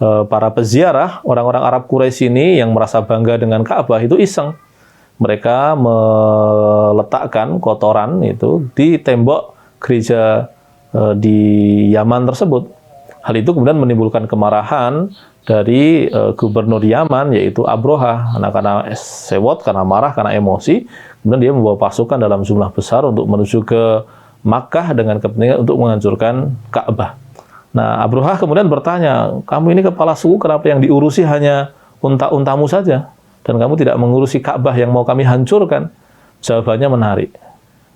para peziarah, orang-orang Arab Quraisy ini yang merasa bangga dengan Ka'bah itu iseng. Mereka meletakkan kotoran itu di tembok gereja di Yaman tersebut. Hal itu kemudian menimbulkan kemarahan dari gubernur Yaman, yaitu Abroha. Nah, karena sewot, karena marah, karena emosi, kemudian dia membawa pasukan dalam jumlah besar untuk menuju ke Makkah dengan kepentingan untuk menghancurkan Ka'bah. Nah, Abroha kemudian bertanya, kamu ini kepala suku, kenapa yang diurusi hanya unta-untamu saja? Dan kamu tidak mengurusi Ka'bah yang mau kami hancurkan? Jawabannya menarik.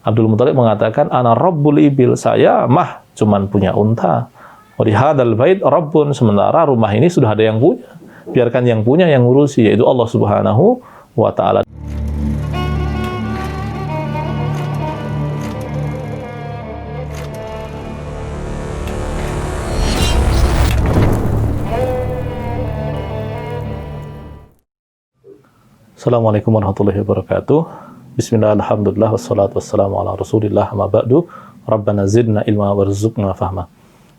Abdul Muthalib mengatakan, ana rabbul ibil, saya mah cuman punya unta. Wa li hadzal bait rabbun, sementara rumah ini sudah ada yang punya. Biarkan yang punya yang ngurusi, yaitu Allah Subhanahu wa taala. Assalamualaikum warahmatullahi wabarakatuh. Bismillah, alhamdulillah, wassalatu wassalamu ala rasulillah, amma ba'du. Rabbana zidna ilma warzuqna fahma.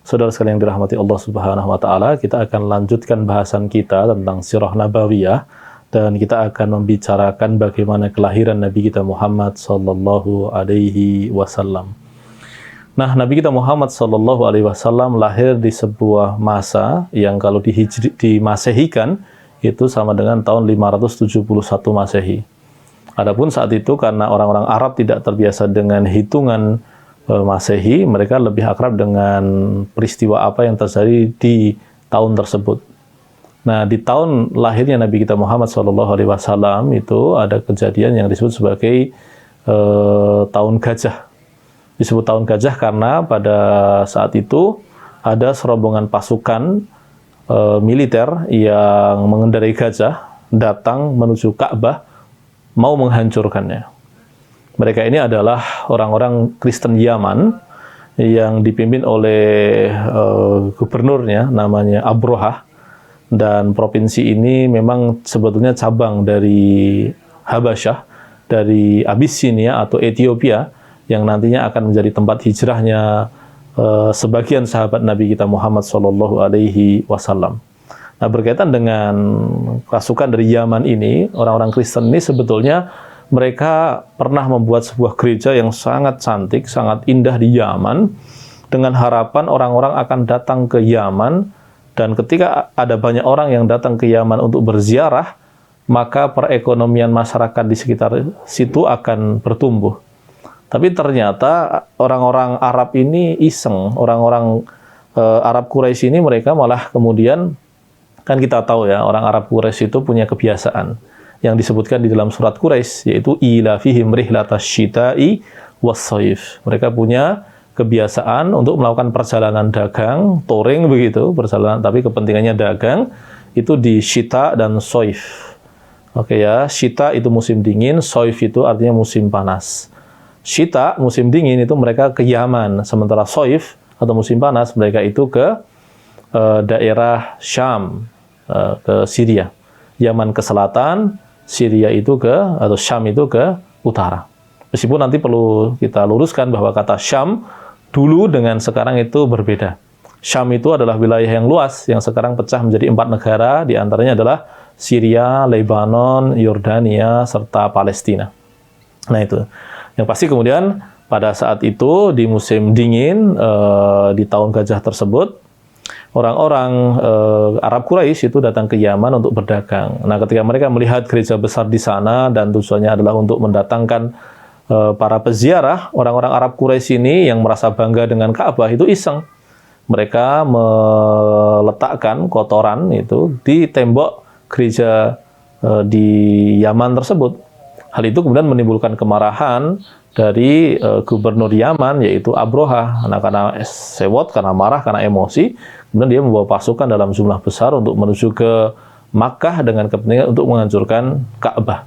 Saudara sekalian yang dirahmati Allah Subhanahu wa taala, kita akan lanjutkan bahasan kita tentang sirah nabawiyah, dan kita akan membicarakan bagaimana kelahiran Nabi kita Muhammad sallallahu alaihi wasallam. Nah, Nabi kita Muhammad sallallahu alaihi wasallam lahir di sebuah masa yang kalau dimasehikan itu sama dengan tahun 571 Masehi. Adapun saat itu karena orang-orang Arab tidak terbiasa dengan hitungan Masehi, mereka lebih akrab dengan peristiwa apa yang terjadi di tahun tersebut. Nah, di tahun lahirnya Nabi kita Muhammad SAW itu ada kejadian yang disebut sebagai tahun gajah. Disebut tahun gajah karena pada saat itu ada serombongan pasukan militer yang mengendarai gajah datang menuju Ka'bah mau menghancurkannya. Mereka ini adalah orang-orang Kristen Yaman yang dipimpin oleh gubernurnya namanya Abroha, dan provinsi ini memang sebetulnya cabang dari Habasyah, dari Abyssinia atau Ethiopia yang nantinya akan menjadi tempat hijrahnya sebagian sahabat Nabi kita Muhammad Sallallahu Alaihi Wasallam. Nah, berkaitan dengan pasukan dari Yaman ini, orang-orang Kristen ini sebetulnya mereka pernah membuat sebuah gereja yang sangat cantik, sangat indah di Yaman, dengan harapan orang-orang akan datang ke Yaman, dan ketika ada banyak orang yang datang ke Yaman untuk berziarah, maka perekonomian masyarakat di sekitar situ akan bertumbuh. Tapi ternyata orang-orang Arab ini iseng, orang-orang Arab Quraisy ini mereka malah kemudian, kan kita tahu ya, orang Arab Quraisy itu punya kebiasaan yang disebutkan di dalam surat Quraisy, yaitu ila fihim rihlatash syita'i was-shaif. Mereka punya kebiasaan untuk melakukan perjalanan dagang, touring begitu, perjalanan tapi kepentingannya dagang, itu di syita dan shaif. Oke ya, syita itu musim dingin, shaif itu artinya musim panas. Syita, musim dingin, itu mereka ke Yaman, sementara shaif atau musim panas mereka itu ke daerah Syam, ke Syria. Yaman ke selatan, Syria itu atau Syam itu ke utara. Meskipun nanti perlu kita luruskan bahwa kata Syam dulu dengan sekarang itu berbeda. Syam itu adalah wilayah yang luas yang sekarang pecah menjadi 4 negara, di antaranya adalah Syria, Lebanon, Yordania, serta Palestina. Nah itu. Yang pasti kemudian pada saat itu di musim dingin di tahun gajah tersebut, orang-orang Arab Quraisy itu datang ke Yaman untuk berdagang. Nah, ketika mereka melihat gereja besar di sana dan tujuannya adalah untuk mendatangkan para peziarah, orang-orang Arab Quraisy ini yang merasa bangga dengan Ka'bah itu iseng. Mereka meletakkan kotoran itu di tembok gereja di Yaman tersebut. Hal itu kemudian menimbulkan kemarahan dari gubernur Yaman, yaitu Abroha. Nah, karena sewot, karena marah, karena emosi, kemudian dia membawa pasukan dalam jumlah besar untuk menuju ke Makkah dengan kepentingan untuk menghancurkan Ka'bah.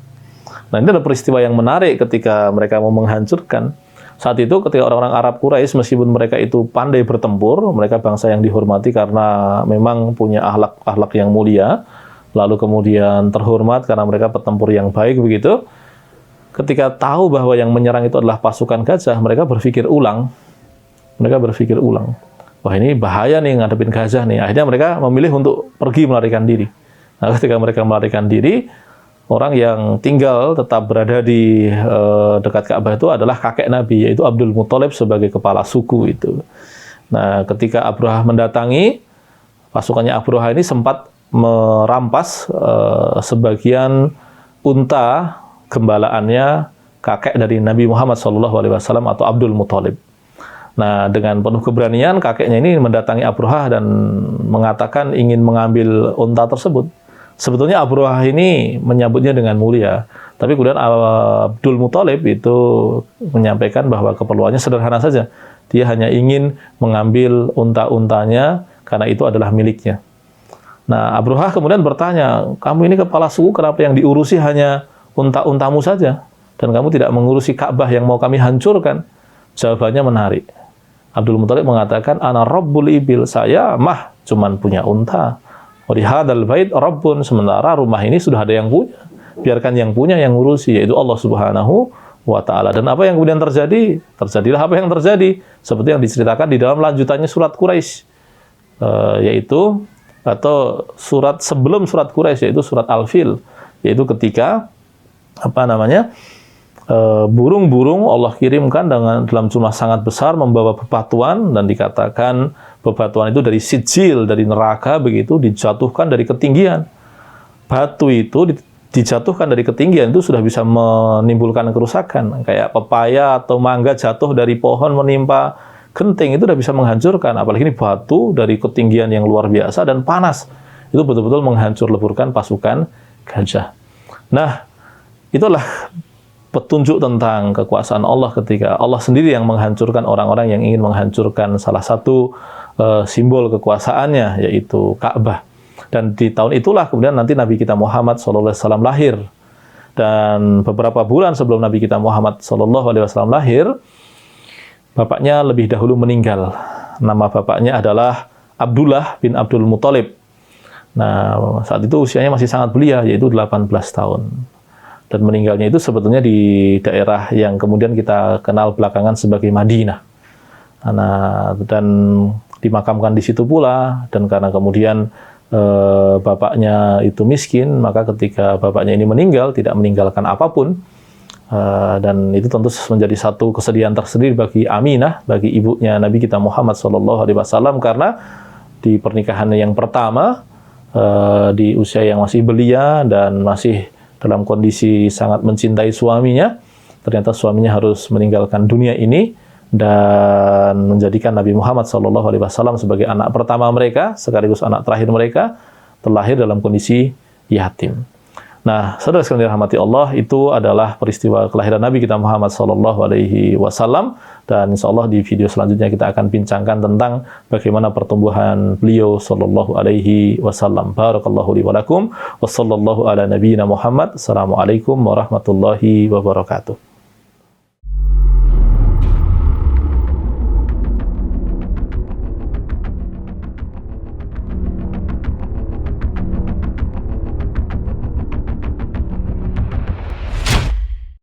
Nah, ini adalah peristiwa yang menarik ketika mereka mau menghancurkan. Saat itu ketika orang-orang Arab Quraisy, meskipun mereka itu pandai bertempur, mereka bangsa yang dihormati karena memang punya akhlak yang mulia, lalu kemudian terhormat karena mereka petempur yang baik begitu. Ketika tahu bahwa yang menyerang itu adalah pasukan gajah, mereka berpikir ulang. wah ini bahaya nih ngadepin gajah nih. Akhirnya mereka memilih untuk pergi melarikan diri. Nah, ketika mereka melarikan diri, orang yang tinggal tetap berada di dekat Ka'bah itu adalah kakek Nabi, yaitu Abdul Muthalib sebagai kepala suku itu. Nah, ketika Abraha mendatangi, pasukannya Abraha ini sempat merampas sebagian unta gembalaannya kakek dari Nabi Muhammad SAW atau Abdul Muthalib. Nah, dengan penuh keberanian kakeknya ini mendatangi Abraha dan mengatakan ingin mengambil unta tersebut. Sebetulnya Abraha ini menyambutnya dengan mulia, tapi kemudian Abdul Muthalib itu menyampaikan bahwa keperluannya sederhana saja. Dia hanya ingin mengambil unta-untanya karena itu adalah miliknya. Nah, Abraha kemudian bertanya, kamu ini kepala suku, kenapa yang diurusi hanya unta-untamu saja? Dan kamu tidak mengurusi Ka'bah yang mau kami hancurkan? Jawabannya menarik. Abdul Muthalib mengatakan, ana rabbul ibil, saya mah cuman punya unta. Wa hadal bait rabbun, sementara rumah ini sudah ada yang punya. Biarkan yang punya yang ngurusi, yaitu Allah Subhanahu wa ta'ala. Dan apa yang kemudian terjadi? Terjadilah apa yang terjadi. Seperti yang diceritakan di dalam lanjutannya surat Quraisy, yaitu atau surat sebelum surat Quraisy, yaitu surat Al-Fil, yaitu ketika burung-burung Allah kirimkan dalam jumlah sangat besar membawa bebatuan, dan dikatakan bebatuan itu dari sijil, dari neraka begitu, dijatuhkan dari ketinggian. Batu itu dijatuhkan dari ketinggian itu sudah bisa menimbulkan kerusakan, kayak pepaya atau mangga jatuh dari pohon menimpa genting itu sudah bisa menghancurkan, apalagi ini batu dari ketinggian yang luar biasa dan panas, itu betul-betul menghancur leburkan pasukan gajah. Nah, itulah petunjuk tentang kekuasaan Allah ketika Allah sendiri yang menghancurkan orang-orang yang ingin menghancurkan salah satu simbol kekuasaannya, yaitu Ka'bah. Dan di tahun itulah kemudian nanti Nabi kita Muhammad SAW lahir. Dan beberapa bulan sebelum Nabi kita Muhammad SAW lahir, bapaknya lebih dahulu meninggal. Nama bapaknya adalah Abdullah bin Abdul Muthalib. Nah, saat itu usianya masih sangat belia, yaitu 18 tahun. Dan meninggalnya itu sebetulnya di daerah yang kemudian kita kenal belakangan sebagai Madinah. Nah, dan dimakamkan di situ pula, dan karena kemudian bapaknya itu miskin, maka ketika bapaknya ini meninggal, tidak meninggalkan apapun, dan itu tentu menjadi satu kesedihan tersendiri bagi Aminah, bagi ibunya Nabi kita Muhammad SAW, karena di pernikahan yang pertama, di usia yang masih belia dan masih dalam kondisi sangat mencintai suaminya, ternyata suaminya harus meninggalkan dunia ini dan menjadikan Nabi Muhammad SAW sebagai anak pertama mereka, sekaligus anak terakhir mereka, terlahir dalam kondisi yatim. Nah, saudara sekalian dirahmati Allah, itu adalah peristiwa kelahiran Nabi kita Muhammad SAW, dan insya Allah di video selanjutnya kita akan bincangkan tentang bagaimana pertumbuhan beliau SAW. Barakallahu li wa lakum, wa sallallahu ala nabiyyina Muhammad. Assalamualaikum warahmatullahi wabarakatuh.